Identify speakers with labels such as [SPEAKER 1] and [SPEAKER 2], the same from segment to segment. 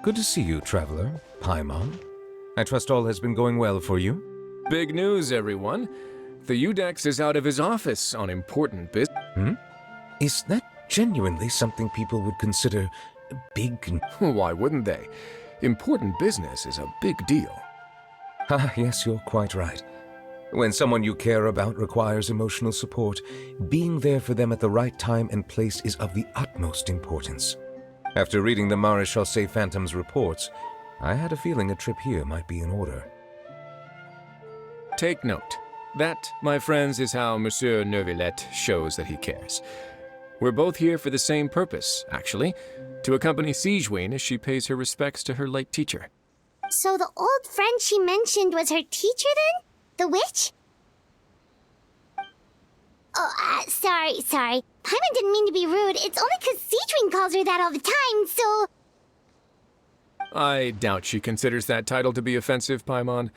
[SPEAKER 1] Good to see you, traveler. Paimon. I trust all has been going well for you?
[SPEAKER 2] Big news, everyone. The Udex is out of his office on important business.
[SPEAKER 1] Is that genuinely something people would consider big?
[SPEAKER 2] Why wouldn't they? Important business is a big deal.
[SPEAKER 1] Ah, yes, you're quite right. When someone you care about requires emotional support, being there for them at the right time and place is of the utmost importance. After reading the Maréchal Phantom's reports, I had a feeling a trip here might be in order.
[SPEAKER 2] Take note. That, my friends, is how Monsieur Neuvillette shows that he cares. We're both here for the same purpose, actually, to accompany SIGEWINNE as she pays her respects to her late teacher.
[SPEAKER 3] So the old friend she mentioned was her teacher then? The witch? Oh, sorry. Paimon didn't mean to be rude. It's only 'cause SIGEWINNE calls her that all the time, so...
[SPEAKER 2] I doubt she considers that title to be offensive, Paimon.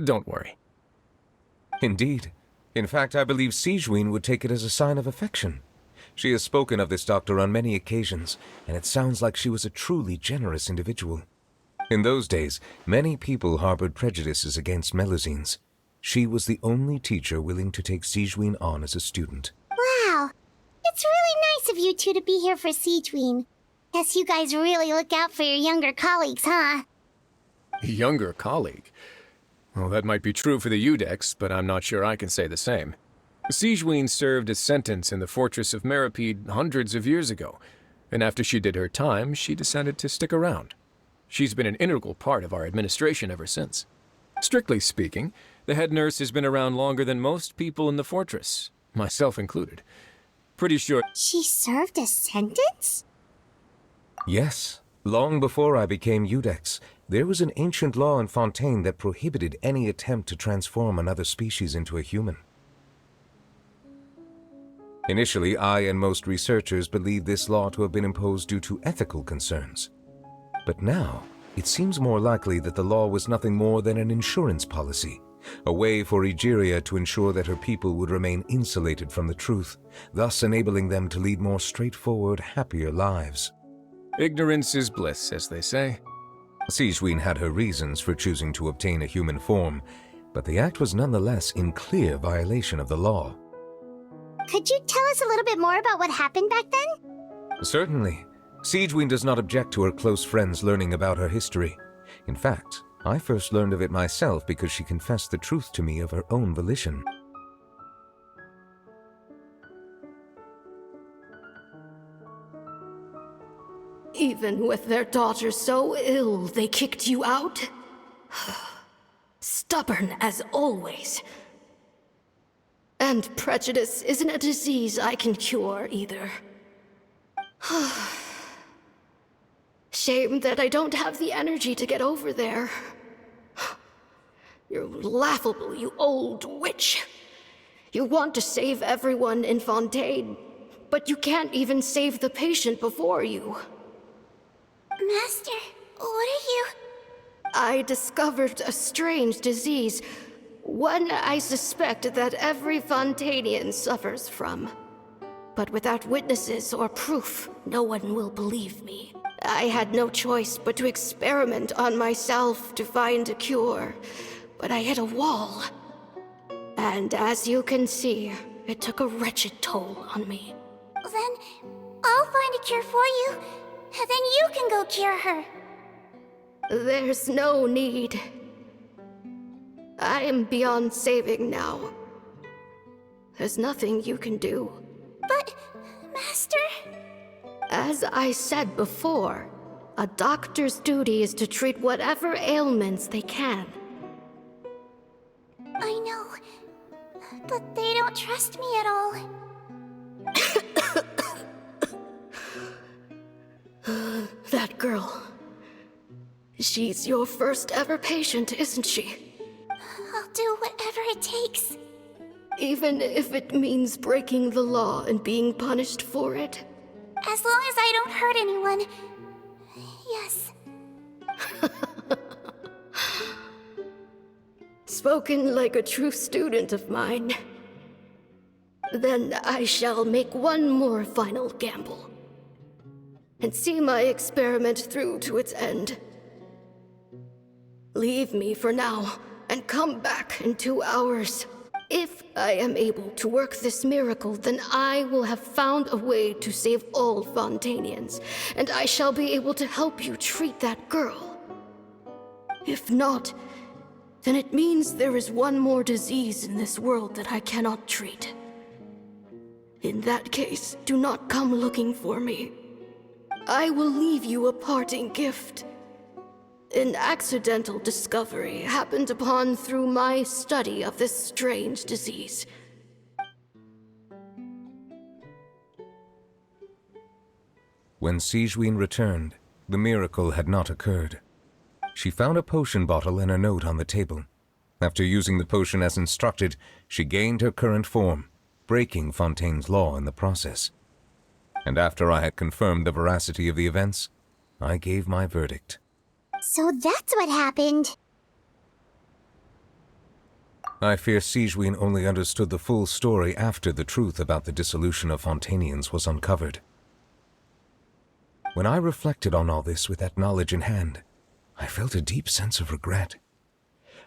[SPEAKER 2] Don't worry.
[SPEAKER 1] Indeed. In fact, I believe SIGEWINNE would take it as a sign of affection. She has spoken of this doctor on many occasions, and it sounds like she was a truly generous individual. In those days, many people harbored prejudices against Melusines. She was the only teacher willing to take SIGEWINNE on as a student.
[SPEAKER 3] Wow. It's really nice of you two to be here for SIGEWINNE. Guess you guys really look out for your younger colleagues, huh?
[SPEAKER 2] Younger colleague? Well, that might be true for the Udex, but I'm not sure I can say the same. SIGEWINNE served a sentence in the fortress of Meripede hundreds of years ago, and after she did her time, she decided to stick around. She's been an integral part of our administration ever since. Strictly speaking, the head nurse has been around longer than most people in the fortress, myself included. Pretty sure...
[SPEAKER 3] She served a sentence?
[SPEAKER 1] Yes. Long before I became Udex, there was an ancient law in Fontaine that prohibited any attempt to transform another species into a human. Initially, I and most researchers believed this law to have been imposed due to ethical concerns. But now, it seems more likely that the law was nothing more than an insurance policy, a way for Egeria to ensure that her people would remain insulated from the truth, thus enabling them to lead more straightforward, happier lives.
[SPEAKER 2] Ignorance is bliss, as they say.
[SPEAKER 1] SIGEWINNE had her reasons for choosing to obtain a human form, but the act was nonetheless in clear violation of the law.
[SPEAKER 3] Could you tell us a little bit more about what happened back then?
[SPEAKER 1] Certainly. SIGEWINNE does not object to her close friends learning about her history. In fact, I first learned of it myself because she confessed the truth to me of her own volition.
[SPEAKER 4] Even with their daughter so ill, they kicked you out? Stubborn as always. And prejudice isn't a disease I can cure either. Shame that I don't have the energy to get over there. You're laughable, you old witch. You want to save everyone in Fontaine, but you can't even save the patient before you.
[SPEAKER 3] Master, what are you...
[SPEAKER 4] I discovered a strange disease, one I suspect that every Fontainian suffers from. But without witnesses or proof, no one will believe me. I had no choice but to experiment on myself to find a cure, but I hit a wall. And as you can see, it took a wretched toll on me.
[SPEAKER 3] Then I'll find a cure for you, and then you can go cure her.
[SPEAKER 4] There's no need. I am beyond saving now. There's nothing you can do.
[SPEAKER 3] But, Master...
[SPEAKER 4] As I said before, a doctor's duty is to treat whatever ailments they can.
[SPEAKER 3] I know, but they don't trust me at all.
[SPEAKER 4] That girl. She's your first ever patient, isn't she?
[SPEAKER 3] I'll do whatever it takes.
[SPEAKER 4] Even if it means breaking the law and being punished for it?
[SPEAKER 3] As long as I don't hurt anyone. Yes.
[SPEAKER 4] Spoken like a true student of mine. Then I shall make one more final gamble. and see my experiment through to its end. Leave me for now, and come back in 2 hours. If I am able to work this miracle, then I will have found a way to save all Fontanians, and I shall be able to help you treat that girl. If not, then it means there is one more disease in this world that I cannot treat. In that case, do not come looking for me. I will leave you a parting gift. An accidental discovery happened upon through my study of this strange disease.
[SPEAKER 1] When SIGEWINNE returned, the miracle had not occurred. She found a potion bottle and a note on the table. After using the potion as instructed, she gained her current form, breaking Fontaine's law in the process. And after I had confirmed the veracity of the events, I gave my verdict.
[SPEAKER 3] So that's what happened.
[SPEAKER 1] I fear SIGEWINNE only understood the full story after the truth about the dissolution of Fontanians was uncovered. When I reflected on all this with that knowledge in hand, I felt a deep sense of regret.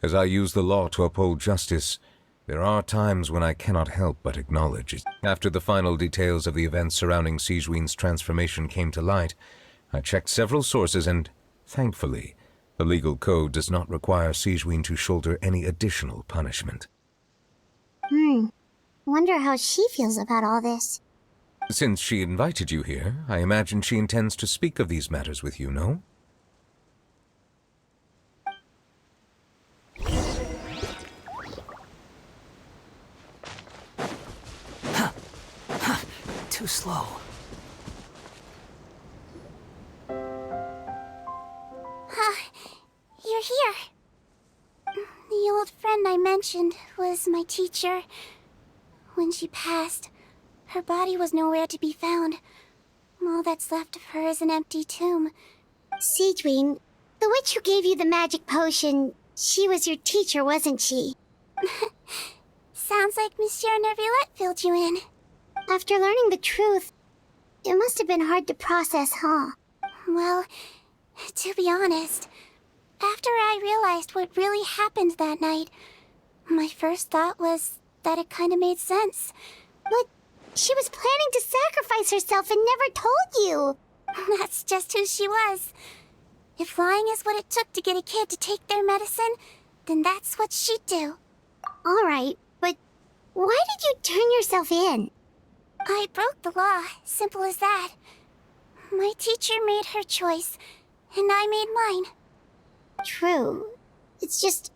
[SPEAKER 1] As I use the law to uphold justice, there are times when I cannot help but acknowledge it. After the final details of the events surrounding SIGEWINNE's transformation came to light, I checked several sources and, thankfully, the legal code does not require SIGEWINNE to shoulder any additional punishment.
[SPEAKER 3] Wonder how she feels about all this.
[SPEAKER 1] Since she invited you here, I imagine she intends to speak of these matters with you, no?
[SPEAKER 5] Too slow.
[SPEAKER 3] You're here. The old friend I mentioned was my teacher. When she passed, her body was nowhere to be found. All that's left of her is an empty tomb. SIGEWINNE, the witch who gave you the magic potion, she was your teacher, wasn't she? Sounds like Monsieur Neuvillette filled you in. After learning the truth, it must have been hard to process, huh? Well, to be honest, after I realized what really happened that night, my first thought was that it kinda made sense. But she was planning to sacrifice herself and never told you! That's just who she was. If lying is what it took to get a kid to take their medicine, then that's what she'd do. Alright, but why did you turn yourself in? I broke the law, simple as that. My teacher made her choice, and I made mine. True. It's just,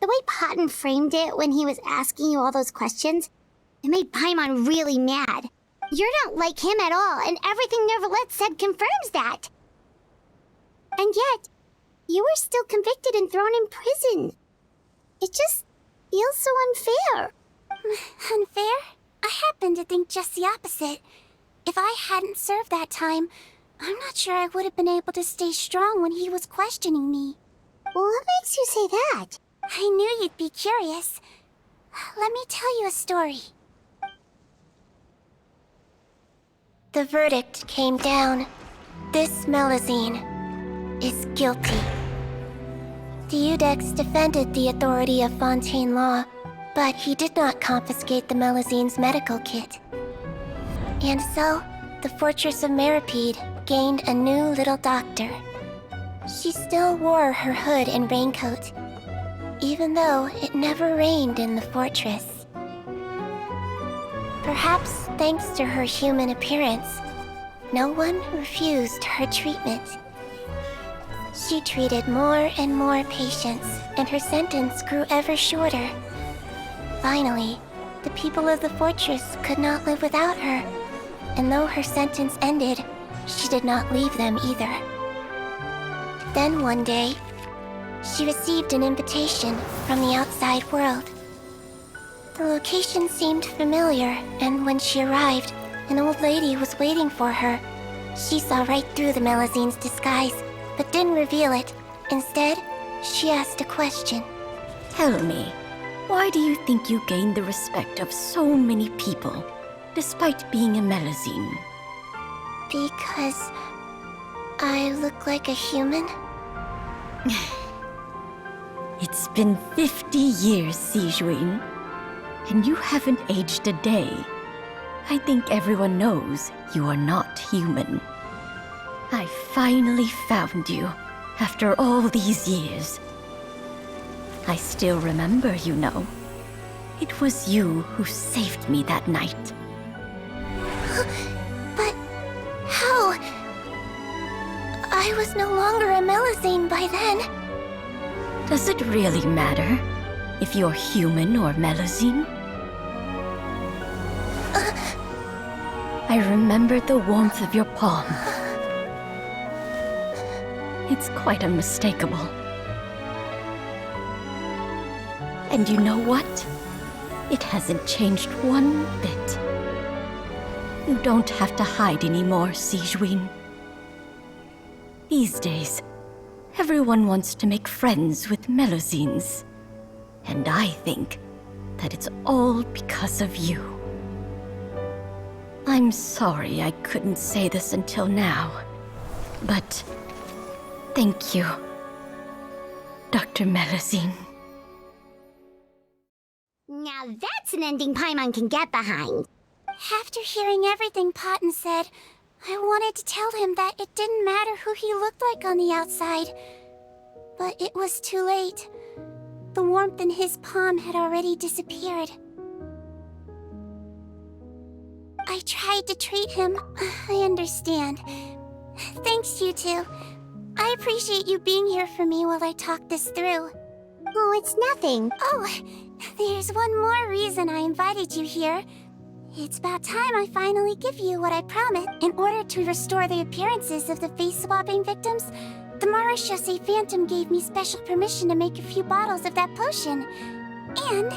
[SPEAKER 3] the way Paten framed it when he was asking you all those questions, it made Paimon really mad. You're not like him at all, and everything Neuvillette said confirms that. And yet, you were still convicted and thrown in prison. It just feels so unfair. Unfair? I happen to think just the opposite. If I hadn't served that time, I'm not sure I would have been able to stay strong when he was questioning me. What makes you say that? I knew you'd be curious. Let me tell you a story. The verdict came down. This Melusine is guilty. The Iudex defended the authority of Fontaine law, but he did not confiscate the Melusine's medical kit. And so, the Fortress of Meripede gained a new little doctor. She still wore her hood and raincoat, even though it never rained in the fortress. Perhaps thanks to her human appearance, no one refused her treatment. She treated more and more patients, and her sentence grew ever shorter. Finally, the people of the fortress could not live without her, and though her sentence ended, she did not leave them either. Then one day, she received an invitation from the outside world. The location seemed familiar, and when she arrived, an old lady was waiting for her. She saw right through the Melusine's disguise, but didn't reveal it. Instead, she asked a question.
[SPEAKER 6] Tell me, why do you think you gained the respect of so many people, despite being a Melusine?
[SPEAKER 3] Because I look like a human?
[SPEAKER 6] It's been 50 years, SIGEWINNE, and you haven't aged a day. I think everyone knows you are not human. I finally found you, after all these years. I still remember, you know. It was you who saved me that night.
[SPEAKER 3] But how? I was no longer a Melusine by then.
[SPEAKER 6] Does it really matter if you're human or Melusine? I remember the warmth of your palm. It's quite unmistakable. And you know what? It hasn't changed one bit. You don't have to hide anymore, SIGEWINNE. These days, everyone wants to make friends with Melusines. And I think that it's all because of you. I'm sorry I couldn't say this until now, but thank you, Dr. Melusine.
[SPEAKER 5] Now that's an ending Paimon can get behind.
[SPEAKER 3] After hearing everything Paten said, I wanted to tell him that it didn't matter who he looked like on the outside. But it was too late. The warmth in his palm had already disappeared. I tried to treat him. I understand. Thanks, you two. I appreciate you being here for me while I talk this through.
[SPEAKER 5] Oh, it's nothing.
[SPEAKER 3] Oh, there's one more reason I invited you here. It's about time I finally give you what I promised. In order to restore the appearances of the face-swapping victims, the Marechaussee Phantom gave me special permission to make a few bottles of that potion. And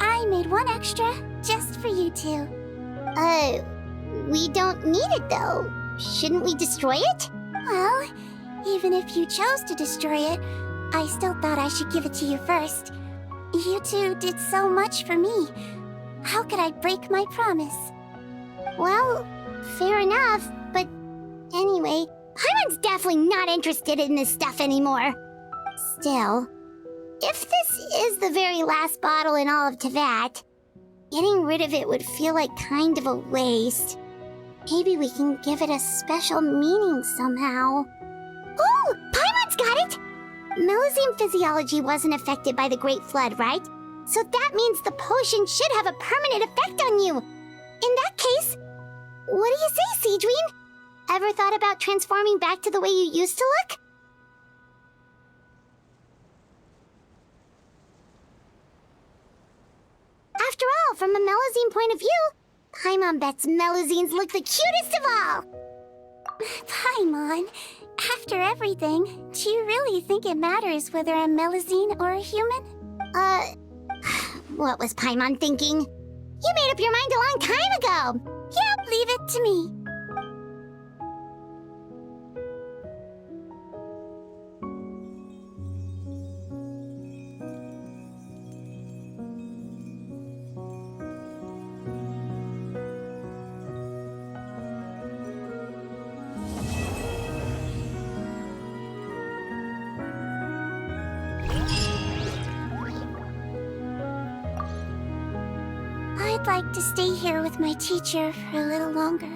[SPEAKER 3] I made one extra just for you two.
[SPEAKER 5] We don't need it though. Shouldn't we destroy it?
[SPEAKER 3] Well, even if you chose to destroy it, I still thought I should give it to you first. You two did so much for me. How could I break my promise?
[SPEAKER 5] Well, fair enough, but anyway, Paimon's definitely not interested in this stuff anymore. Still, if this is the very last bottle in all of Teyvat, getting rid of it would feel like kind of a waste. Maybe we can give it a special meaning somehow. Oh, Paimon's got it! Melusine physiology wasn't affected by the Great Flood, right? So that means the potion should have a permanent effect on you. In that case, what do you say, SIGEWINNE? Ever thought about transforming back to the way you used to look? After all, from a Melusine point of view, Paimon bets Melusines look the cutest of all.
[SPEAKER 3] Paimon, after everything, do you really think it matters whether I'm Melusine or a human?
[SPEAKER 5] What was Paimon thinking? You made up your mind a long time ago.
[SPEAKER 3] Yeah, leave it to me. I'd like to stay here with my teacher for a little longer.